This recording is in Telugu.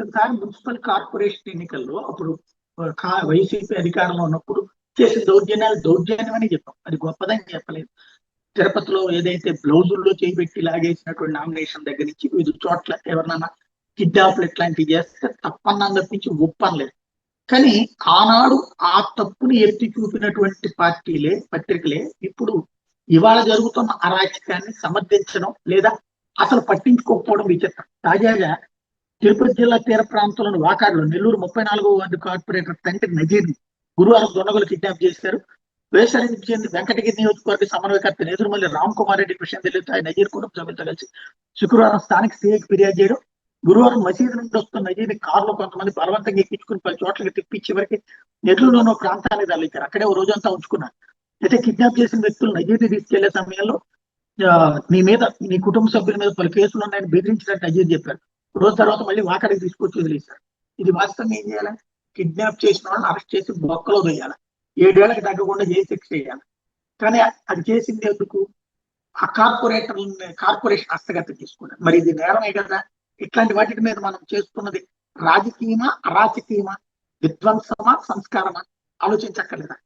క్రితంసారి మున్సిపల్ కార్పొరేషన్ ఎన్నికల్లో అప్పుడు వైసీపీ అధికారంలో ఉన్నప్పుడు చేసిన దౌర్జన్యాలు దౌర్జన్యం అని చెప్పాం, అది గొప్పదని చెప్పలేదు. తిరుపతిలో ఏదైతే బ్లౌజుల్లో చేయిబెట్టి లాగేసినటువంటి నామినేషన్ దగ్గర నుంచి వివిధ చోట్ల ఎవరినైనా కిడ్నాప్లు ఇట్లాంటివి చేస్తే తప్పన్నాను తప్పించి ఒప్పనలేదు. కానీ ఆనాడు ఆ తప్పుని ఎత్తి చూపినటువంటి పార్టీలే పత్రికలే ఇప్పుడు ఇవాళ జరుగుతున్న అరాచకాన్ని సమర్థించడం లేదా అసలు పట్టించుకోకపోవడం విచిత్రం. తాజాగా తిరుపతి జిల్లా తీర ప్రాంతంలోని వాకాడులో నెల్లూరు 34వ వార్డు కార్పొరేటర్ తండ్రి నజీర్ని గురువారం దొంగలు కిడ్నాప్ చేశారు. వైఎస్ఆర్సీపీకి చెందిన వెంకటగిరి నియోజకవర్గ సమన్వయకర్త ఎదురుమల్లి రామ్ కుమార్ రెడ్డి విషయం తెలియదు నజీర్ కుటుంబ సభ్యులతో కలిసి శుక్రవారం స్థానిక సీఐకి ఫిర్యాదు చేయడం. గురువారం మసీదు నుండి వస్తున్న నజీర్ని కారులో కొంతమంది బలవంతంగా ఎక్కించుకుని పలు చోట్లకి తిప్పి చివరికి నెల్లూరులోనో ప్రాంతానికి తరలించారు. అక్కడే ఓ రోజంతా ఉంచుకున్నారు. అయితే కిడ్నాప్ చేసిన వ్యక్తులు నజీర్ని తీసుకెళ్లే సమయంలో నీ మీద నీ కుటుంబ సభ్యుల మీద పలు కేసులు ఉన్నాయని బెదిరించినట్టు నజీర్ చెప్పారు. రోజు తర్వాత మళ్ళీ వాకడికి తీసుకొచ్చి వదిలేశారు. ఇది వాస్తవంగా ఏం చేయాలి? కిడ్నాప్ చేసిన వాళ్ళని అరెస్ట్ చేసి బొక్కలో వేయాలి, 7 ఏళ్లకు తగ్గకుండా జైలు శిక్ష చేయాలి. కానీ అది చేసింది ఎందుకు? ఆ కార్పొరేషన్ హస్తగతం తీసుకున్నారు. మరి ఇది నేరమే కదా. ఇట్లాంటి వాటి మీద మనం చేస్తున్నది రాజకీయమా అరాజకీయమా, విధ్వంసమా సంస్కారమా ఆలోచించక్కర్లేదా?